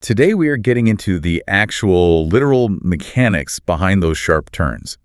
Today we are getting into the actual literal mechanics behind those sharp turns.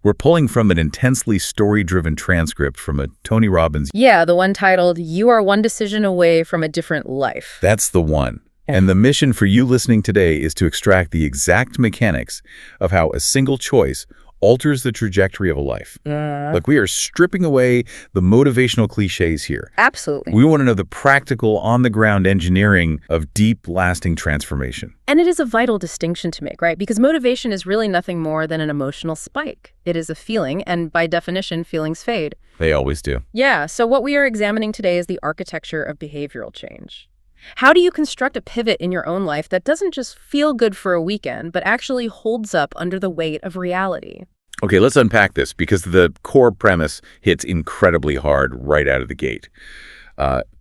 We're pulling from an intensely story-driven transcript from a Tony Robbins. Yeah, the one titled, "You Are One Decision Away from a Different Life." That's the one. And the mission for you listening today is to extract the exact mechanics of how a single choice alters the trajectory of a life. Look, we are stripping away the motivational cliches here. Absolutely. We want to know the practical, on-the-ground engineering of deep, lasting transformation. And it is a vital distinction to make, right? Because motivation is really nothing more than an emotional spike. It is a feeling, and by definition, feelings fade. They always do. Yeah, so what we are examining today is the architecture of behavioral change. How do you construct a pivot in your own life that doesn't just feel good for a weekend, but actually holds up under the weight of reality? Okay, let's unpack this because the core premise hits incredibly hard right out of the gate.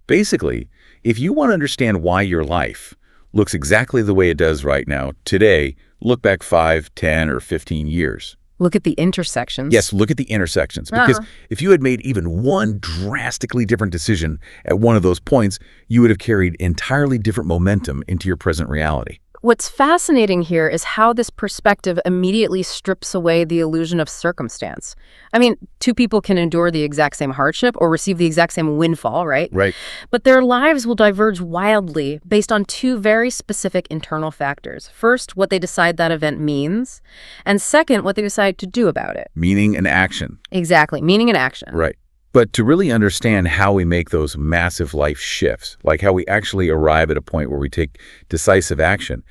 Basically, if you want to understand why your life looks exactly the way it does right now, today, look back 5, 10, or 15 years. Look at the intersections. Yes, look at the intersections. Because if you had made even one drastically different decision at one of those points, you would have carried entirely different momentum into your present reality. What's fascinating here is how this perspective immediately strips away the illusion of circumstance. I mean, two people can endure the exact same hardship or receive the exact same windfall, right? Right. But their lives will diverge wildly based on two very specific internal factors. First, what they decide that event means, and second, what they decide to do about it. Meaning and action. Exactly, meaning and action. Right. But to really understand how we make those massive life shifts, like how we actually arrive at a point where we take decisive action,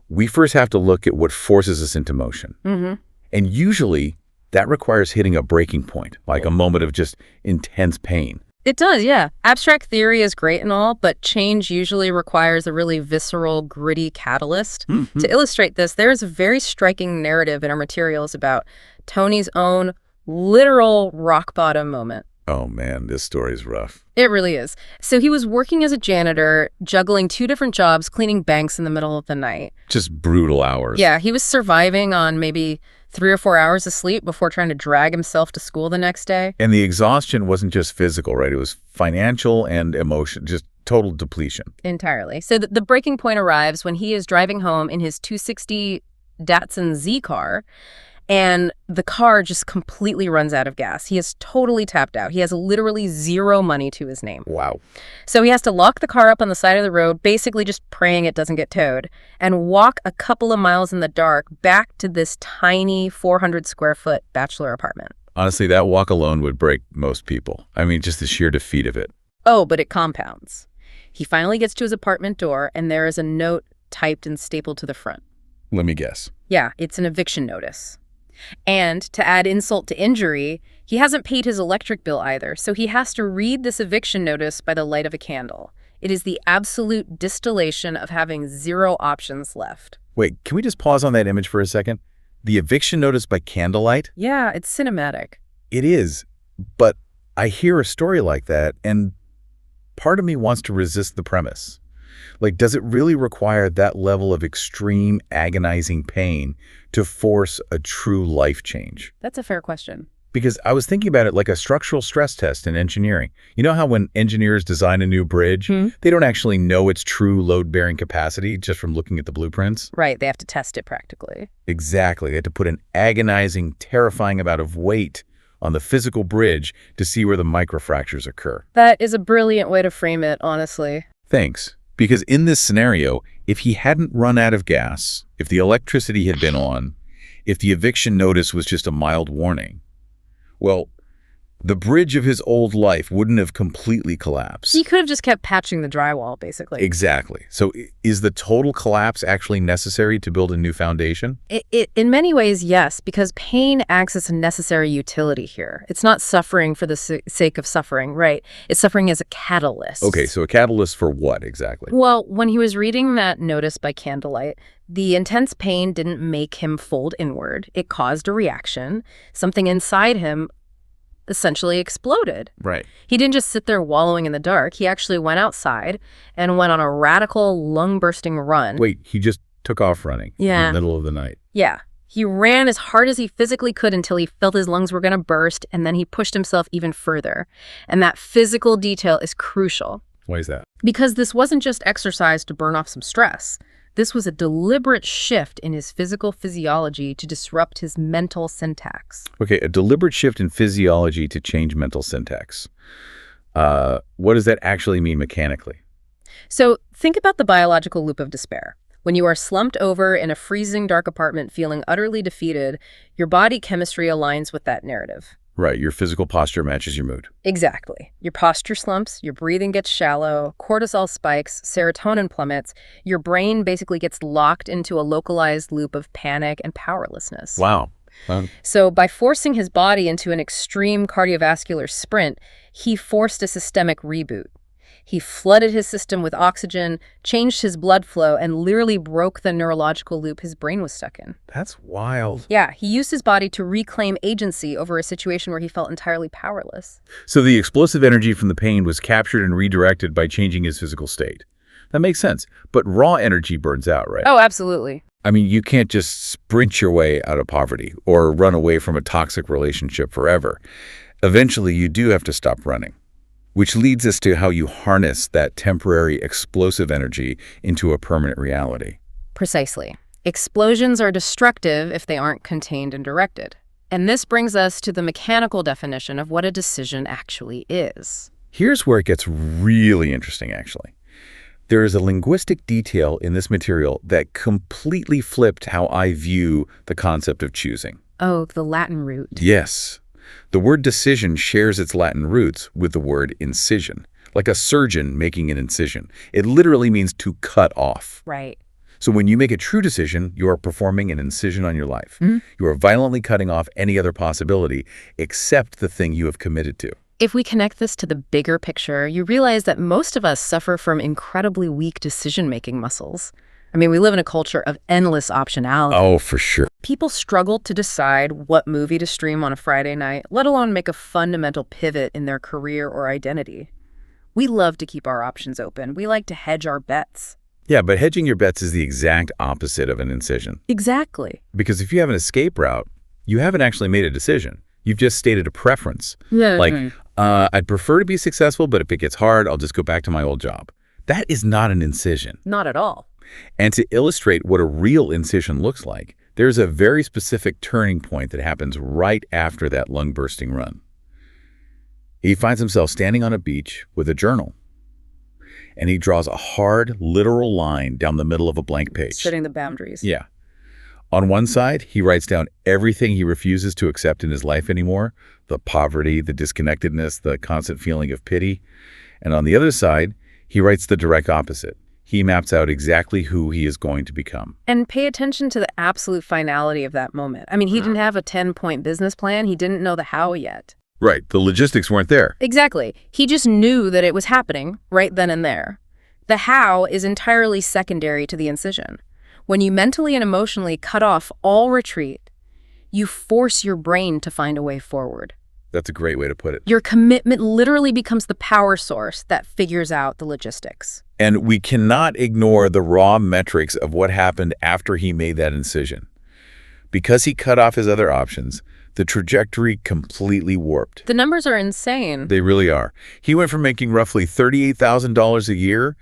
we first have to look at what forces us into motion. And usually that requires hitting a breaking point, like a moment of just intense pain. It does, yeah. Abstract theory is great and all, but change usually requires a really visceral, gritty catalyst. To illustrate this, there's a very striking narrative in our materials about Tony's own literal rock bottom moment. Oh man, this story's rough. It really is. So he was working as a janitor, juggling 2 different jobs, cleaning banks in the middle of the night. Just brutal hours. Yeah, he was surviving on maybe 3 or 4 hours of sleep before trying to drag himself to school the next day. And the exhaustion wasn't just physical, right? It was financial and emotion, just total depletion. Entirely. So the breaking point arrives when he is driving home in his 260 Datsun Z car, and the car just completely runs out of gas. He is totally tapped out. He has literally zero money to his name. Wow. So he has to lock the car up on the side of the road, basically just praying it doesn't get towed, and walk a couple of miles in the dark back to this tiny 400-square-foot bachelor apartment. Honestly, that walk alone would break most people. I mean, just the sheer defeat of it. Oh, but it compounds. He finally gets to his apartment door, and there is a note typed and stapled to the front. Let me guess. Yeah, it's an eviction notice. And to add insult to injury, he hasn't paid his electric bill either, so he has to read this eviction notice by the light of a candle. It is the absolute distillation of having zero options left. Wait, can we just pause on that image for a second? The eviction notice by candlelight? Yeah, it's cinematic. It is, but I hear a story like that, and part of me wants to resist the premise. Like, does it really require that level of extreme, agonizing pain to force a true life change? That's a fair question. Because I was thinking about it like a structural stress test in engineering. You know how when engineers design a new bridge, they don't actually know its true load-bearing capacity just from looking at the blueprints? Right, they have to test it practically. Exactly. They have to put an agonizing, terrifying amount of weight on the physical bridge to see where the microfractures occur. That is a brilliant way to frame it, honestly. Thanks. Because in this scenario, if he hadn't run out of gas, if the electricity had been on, if the eviction notice was just a mild warning, well, the bridge of his old life wouldn't have completely collapsed. He could have just kept patching the drywall, basically. Exactly. So is the total collapse actually necessary to build a new foundation? In many ways, yes, because pain acts as a necessary utility here. It's not suffering for the sake of suffering, right? It's suffering as a catalyst. Okay, so a catalyst for what exactly? Well, when he was reading that notice by candlelight, the intense pain didn't make him fold inward. It caused a reaction. Something inside him essentially exploded. Right. He didn't just sit there wallowing in the dark. He actually went outside and went on a radical lung-bursting run. Wait, he just took off running in the middle of the night. Yeah. He ran as hard as he physically could until he felt his lungs were going to burst, and then he pushed himself even further. And that physical detail is crucial. Why is that? Because this wasn't just exercise to burn off some stress. This was a deliberate shift in his physical physiology to disrupt his mental syntax. Okay, a deliberate shift in physiology to change mental syntax. What does that actually mean mechanically? So think about the biological loop of despair. When you are slumped over in a freezing dark apartment feeling utterly defeated, your body chemistry aligns with that narrative. Right, your physical posture matches your mood. Exactly. Your posture slumps, your breathing gets shallow, cortisol spikes, serotonin plummets, your brain basically gets locked into a localized loop of panic and powerlessness. Wow. So by forcing his body into an extreme cardiovascular sprint, he forced a systemic reboot. He flooded his system with oxygen, changed his blood flow, and literally broke the neurological loop his brain was stuck in. That's wild. Yeah, he used his body to reclaim agency over a situation where he felt entirely powerless. So the explosive energy from the pain was captured and redirected by changing his physical state. That makes sense. But raw energy burns out, right? Oh, absolutely. I mean, you can't just sprint your way out of poverty or run away from a toxic relationship forever. Eventually, you do have to stop running. Which leads us to how you harness that temporary explosive energy into a permanent reality. Precisely. Explosions are destructive if they aren't contained and directed. And this brings us to the mechanical definition of what a decision actually is. Here's where it gets really interesting, actually. There is a linguistic detail in this material that completely flipped how I view the concept of choosing. Oh, the Latin root. Yes. The word decision shares its Latin roots with the word incision, like a surgeon making an incision. It literally means to cut off. Right. So when you make a true decision, you are performing an incision on your life. Mm-hmm. You are violently cutting off any other possibility except the thing you have committed to. If we connect this to the bigger picture, you realize that most of us suffer from incredibly weak decision-making muscles. I mean, we live in a culture of endless optionality. Oh, for sure. People struggle to decide what movie to stream on a Friday night, let alone make a fundamental pivot in their career or identity. We love to keep our options open. We like to hedge our bets. Yeah, but hedging your bets is the exact opposite of an incision. Exactly. Because if you have an escape route, you haven't actually made a decision. You've just stated a preference. Yeah. Like, I'd prefer to be successful, but if it gets hard, I'll just go back to my old job. That is not an incision. Not at all. And to illustrate what a real incision looks like, there's a very specific turning point that happens right after that lung-bursting run. He finds himself standing on a beach with a journal, and he draws a hard, literal line down the middle of a blank page. Setting the boundaries. Yeah. On one side, he writes down everything he refuses to accept in his life anymore, the poverty, the disconnectedness, the constant feeling of pity. And on the other side, he writes the direct opposite. He maps out exactly who he is going to become. And pay attention to the absolute finality of that moment. I mean, he didn't have a 10-point business plan. He didn't know the how yet. Right. The logistics weren't there. Exactly. He just knew that it was happening right then and there. The how is entirely secondary to the incision. When you mentally and emotionally cut off all retreat, you force your brain to find a way forward. That's a great way to put it. Your commitment literally becomes the power source that figures out the logistics. And we cannot ignore the raw metrics of what happened after he made that incision. Because he cut off his other options, the trajectory completely warped. The numbers are insane. They really are. He went from making roughly $38,000 a year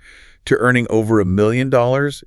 to earning over $1 million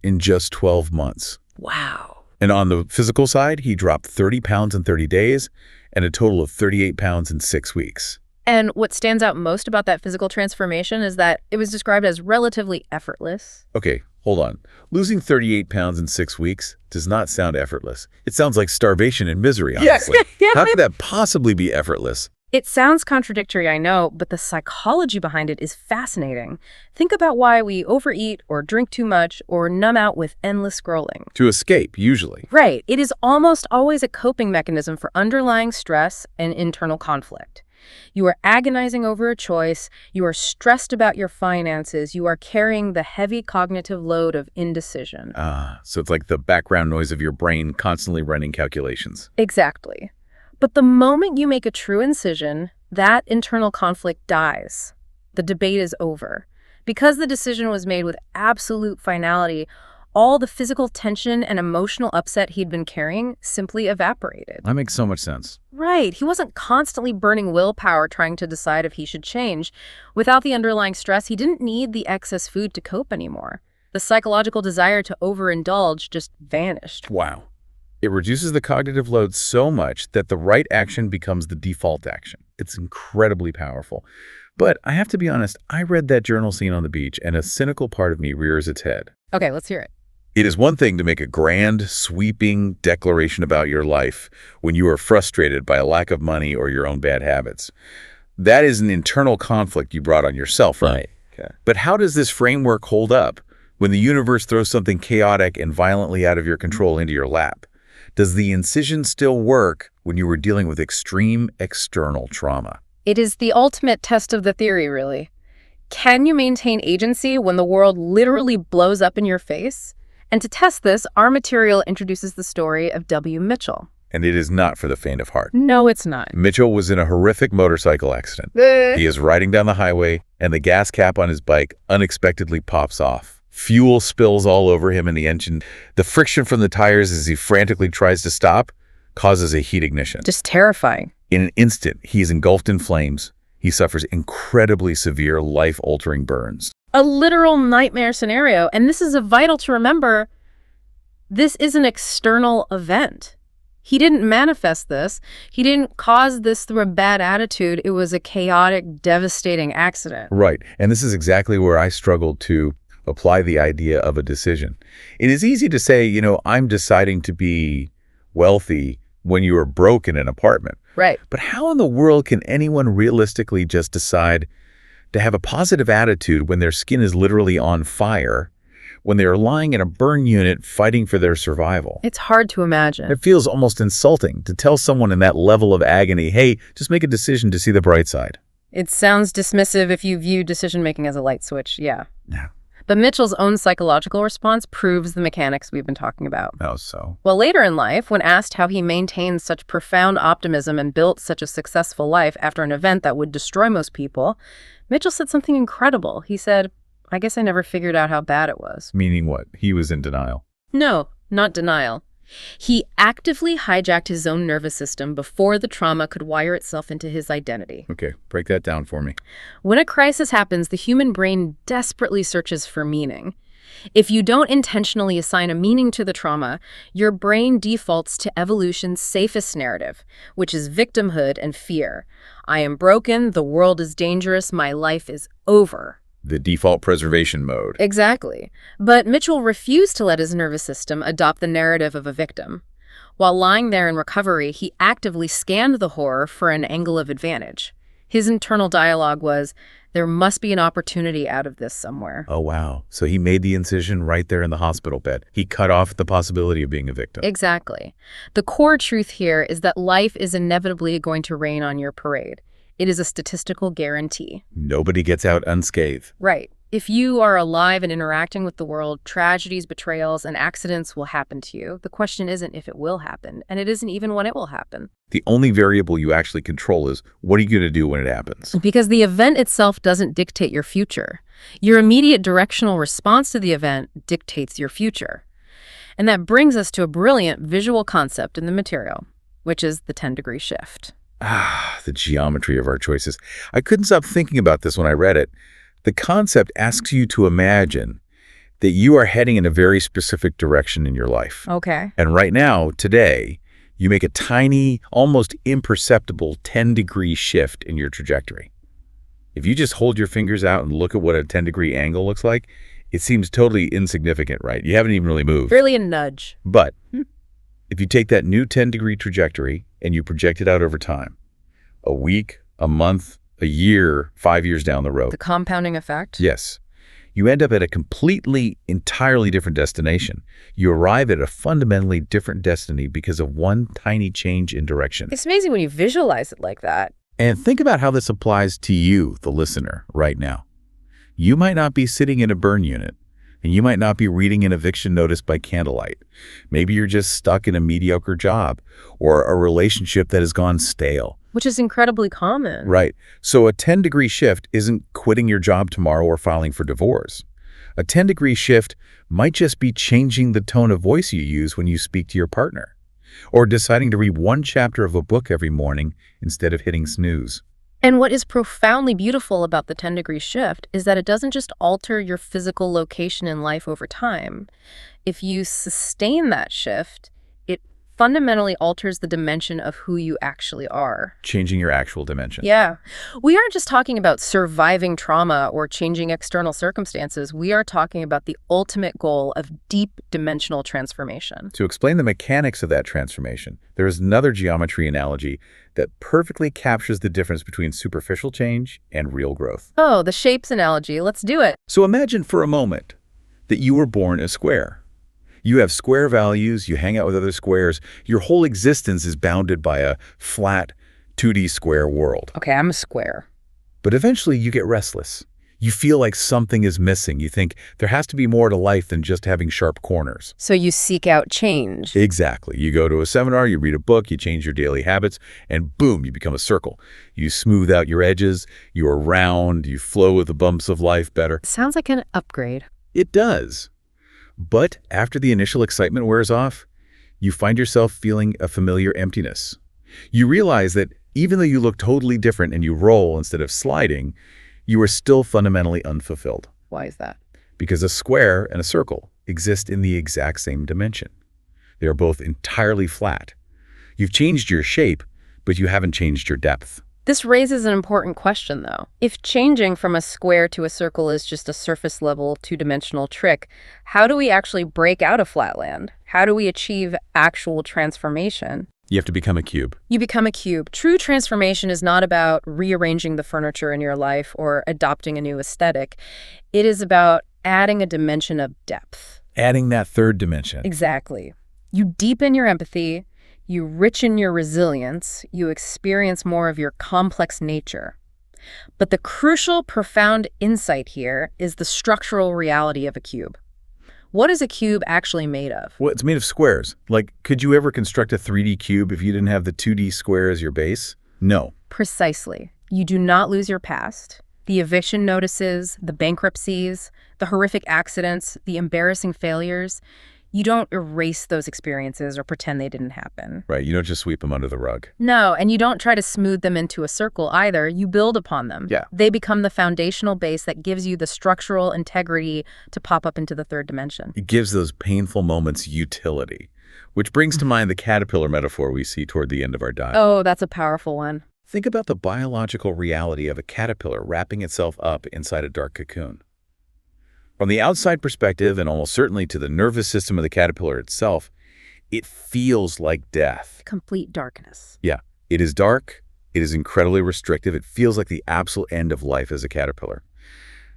in just 12 months. Wow. And on the physical side, he dropped 30 pounds in 30 days and a total of 38 pounds in 6 weeks. And what stands out most about that physical transformation is that it was described as relatively effortless. Okay, hold on. Losing 38 pounds in 6 weeks does not sound effortless. It sounds like starvation and misery, honestly. Yeah. How could that possibly be effortless? It sounds contradictory, I know, but the psychology behind it is fascinating. Think about why we overeat or drink too much or numb out with endless scrolling. To escape, usually. Right. It is almost always a coping mechanism for underlying stress and internal conflict. You are agonizing over a choice, you are stressed about your finances, you are carrying the heavy cognitive load of indecision. So it's like the background noise of your brain constantly running calculations. Exactly. But the moment you make a true incision, that internal conflict dies. The debate is over. Because the decision was made with absolute finality, all the physical tension and emotional upset he'd been carrying simply evaporated. That makes so much sense. Right. He wasn't constantly burning willpower trying to decide if he should change. Without the underlying stress, he didn't need the excess food to cope anymore. The psychological desire to overindulge just vanished. Wow. It reduces the cognitive load so much that the right action becomes the default action. It's incredibly powerful. But I have to be honest, I read that journal scene on the beach, and a cynical part of me rears its head. Okay, let's hear it. It is one thing to make a grand, sweeping declaration about your life when you are frustrated by a lack of money or your own bad habits. That is an internal conflict you brought on yourself, right? Okay. But how does this framework hold up when the universe throws something chaotic and violently out of your control into your lap? Does the incision still work when you were dealing with extreme external trauma? It is the ultimate test of the theory, really. Can you maintain agency when the world literally blows up in your face? And to test this, our material introduces the story of W. Mitchell. And it is not for the faint of heart. No, it's not. Mitchell was in a horrific motorcycle accident. He is riding down the highway, and the gas cap on his bike unexpectedly pops off. Fuel spills all over him in the engine. The friction from the tires as he frantically tries to stop causes a heat ignition. Just terrifying. In an instant, he is engulfed in flames. He suffers incredibly severe, life-altering burns. A literal nightmare scenario. And this is vital to remember. This is an external event. He didn't manifest this. He didn't cause this through a bad attitude. It was a chaotic, devastating accident. Right. And this is exactly where I struggled to apply the idea of a decision. It is easy to say, I'm deciding to be wealthy when you are broke in an apartment. Right. But how in the world can anyone realistically just decide to have a positive attitude when their skin is literally on fire, when they are lying in a burn unit fighting for their survival? It's hard to imagine. It feels almost insulting to tell someone in that level of agony, hey, just make a decision to see the bright side. It sounds dismissive if you view decision-making as a light switch, yeah. Yeah. But Mitchell's own psychological response proves the mechanics we've been talking about. How so? Well, later in life, when asked how he maintained such profound optimism and built such a successful life after an event that would destroy most people, Mitchell said something incredible. He said, I guess I never figured out how bad it was. Meaning what? He was in denial. No, not denial. He actively hijacked his own nervous system before the trauma could wire itself into his identity. Okay, break that down for me. When a crisis happens, the human brain desperately searches for meaning. If you don't intentionally assign a meaning to the trauma, your brain defaults to evolution's safest narrative, which is victimhood and fear. I am broken, the world is dangerous, my life is over. The default preservation mode. Exactly. But Mitchell refused to let his nervous system adopt the narrative of a victim. While lying there in recovery, he actively scanned the horror for an angle of advantage. His internal dialogue was, there must be an opportunity out of this somewhere. Oh, wow. So he made the incision right there in the hospital bed. He cut off the possibility of being a victim. Exactly. The core truth here is that life is inevitably going to rain on your parade. It is a statistical guarantee. Nobody gets out unscathed. Right. If you are alive and interacting with the world, tragedies, betrayals, and accidents will happen to you. The question isn't if it will happen, and it isn't even when it will happen. The only variable you actually control is what are you going to do when it happens? Because the event itself doesn't dictate your future. Your immediate directional response to the event dictates your future. And that brings us to a brilliant visual concept in the material, which is the 10-degree shift. The geometry of our choices. I couldn't stop thinking about this when I read it. The concept asks you to imagine that you are heading in a very specific direction in your life. Okay. And right now, today, you make a tiny, almost imperceptible 10-degree shift in your trajectory. If you just hold your fingers out and look at what a 10-degree angle looks like, it seems totally insignificant, right? You haven't even really moved. Really a nudge. But if you take that new 10-degree trajectory and you project it out over time, a week, a month, a year, 5 years down the road. The compounding effect? Yes. You end up at a completely, entirely different destination. You arrive at a fundamentally different destiny because of one tiny change in direction. It's amazing when you visualize it like that. And think about how this applies to you, the listener, right now. You might not be sitting in a burn unit, and you might not be reading an eviction notice by candlelight. Maybe you're just stuck in a mediocre job or a relationship that has gone stale. Which is incredibly common. Right. So a 10-degree shift isn't quitting your job tomorrow or filing for divorce. A 10-degree shift might just be changing the tone of voice you use when you speak to your partner, or deciding to read one chapter of a book every morning instead of hitting snooze. And what is profoundly beautiful about the 10-degree shift is that it doesn't just alter your physical location in life over time. If you sustain that shift, it fundamentally alters the dimension of who you actually are. Changing your actual dimension. Yeah. We aren't just talking about surviving trauma or changing external circumstances. We are talking about the ultimate goal of deep dimensional transformation. To explain the mechanics of that transformation, there is another geometry analogy that perfectly captures the difference between superficial change and real growth. Oh, the shapes analogy. Let's do it. So imagine for a moment that you were born a square. You have square values, you hang out with other squares, your whole existence is bounded by a flat 2D square world. Okay, I'm a square. But eventually you get restless. You feel like something is missing. You think there has to be more to life than just having sharp corners. So you seek out change. Exactly. You go to a seminar, you read a book, you change your daily habits, and boom, you become a circle. You smooth out your edges, you're round, you flow with the bumps of life better. Sounds like an upgrade. It does. But after the initial excitement wears off, you find yourself feeling a familiar emptiness. You realize that even though you look totally different and you roll instead of sliding, you are still fundamentally unfulfilled. Why is that? Because a square and a circle exist in the exact same dimension. They are both entirely flat. You've changed your shape, but you haven't changed your depth. This raises an important question, though. If changing from a square to a circle is just a surface-level, two-dimensional trick, how do we actually break out of flatland? How do we achieve actual transformation? You have to become a cube. You become a cube. True transformation is not about rearranging the furniture in your life or adopting a new aesthetic. It is about adding a dimension of depth. Adding that third dimension. Exactly. You deepen your empathy, you richen your resilience, you experience more of your complex nature. But the crucial, profound insight here is the structural reality of a cube. What is a cube actually made of? Well, it's made of squares. Like, could you ever construct a 3D cube if you didn't have the 2D square as your base? No. Precisely. You do not lose your past. The eviction notices, the bankruptcies, the horrific accidents, the embarrassing failures. You don't erase those experiences or pretend they didn't happen. Right, you don't just sweep them under the rug. No, and you don't try to smooth them into a circle either. You build upon them. Yeah. They become the foundational base that gives you the structural integrity to pop up into the third dimension. It gives those painful moments utility, which brings to mind the caterpillar metaphor we see toward the end of our dive. Oh, that's a powerful one. Think about the biological reality of a caterpillar wrapping itself up inside a dark cocoon. From the outside perspective, and almost certainly to the nervous system of the caterpillar itself, it feels like death. Complete darkness. Yeah, it is dark, it is incredibly restrictive, it feels like the absolute end of life as a caterpillar.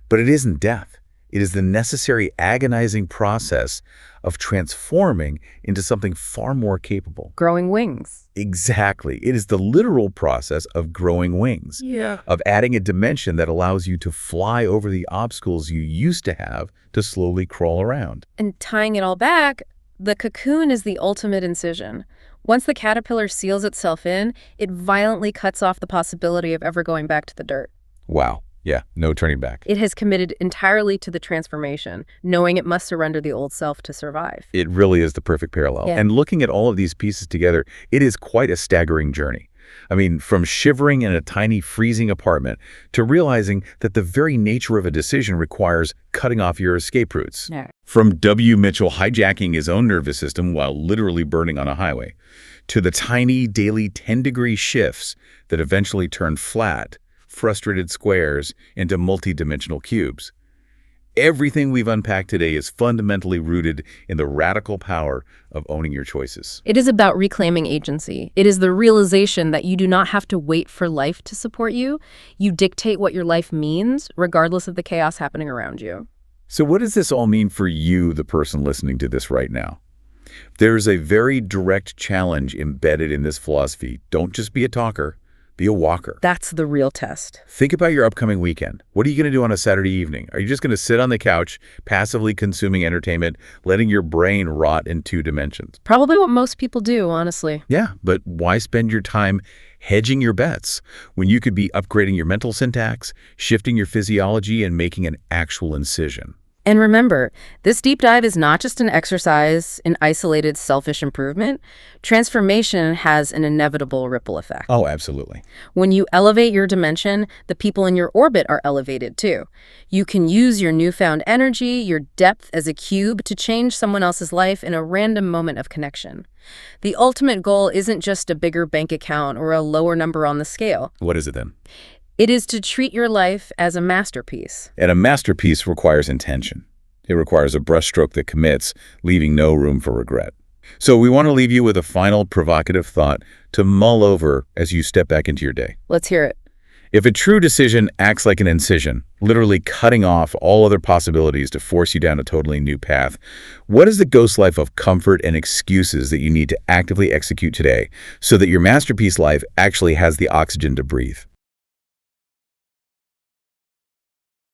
But it isn't death. It is the necessary agonizing process of transforming into something far more capable. Growing wings. Exactly. It is the literal process of growing wings. Yeah. Of adding a dimension that allows you to fly over the obstacles you used to have to slowly crawl around. And tying it all back, the cocoon is the ultimate incision. Once the caterpillar seals itself in, it violently cuts off the possibility of ever going back to the dirt. Wow. Yeah, no turning back. It has committed entirely to the transformation, knowing it must surrender the old self to survive. It really is the perfect parallel. Yeah. And looking at all of these pieces together, it is quite a staggering journey. I mean, from shivering in a tiny freezing apartment to realizing that the very nature of a decision requires cutting off your escape routes. Yeah. From W. Mitchell hijacking his own nervous system while literally burning on a highway, to the tiny daily 10-degree shifts that eventually turn flat, frustrated squares into multi-dimensional cubes. Everything we've unpacked today is fundamentally rooted in the radical power of owning your choices. It is about reclaiming agency. It is the realization that you do not have to wait for life to support you. You dictate what your life means, regardless of the chaos happening around you. So what does this all mean for you, the person listening to this right now? There's a very direct challenge embedded in this philosophy. Don't just be a talker. Be a walker. That's the real test. Think about your upcoming weekend. What are you going to do on a Saturday evening? Are you just going to sit on the couch, passively consuming entertainment, letting your brain rot in two dimensions? Probably what most people do, honestly. Yeah, but why spend your time hedging your bets when you could be upgrading your mental syntax, shifting your physiology, and making an actual incision? And remember, this deep dive is not just an exercise in isolated selfish improvement. Transformation has an inevitable ripple effect. Oh, absolutely. When you elevate your dimension, the people in your orbit are elevated too. You can use your newfound energy, your depth as a cube to change someone else's life in a random moment of connection. The ultimate goal isn't just a bigger bank account or a lower number on the scale. What is it then? It is to treat your life as a masterpiece. And a masterpiece requires intention. It requires a brushstroke that commits, leaving no room for regret. So we want to leave you with a final provocative thought to mull over as you step back into your day. Let's hear it. If a true decision acts like an incision, literally cutting off all other possibilities to force you down a totally new path, what is the ghost life of comfort and excuses that you need to actively execute today so that your masterpiece life actually has the oxygen to breathe?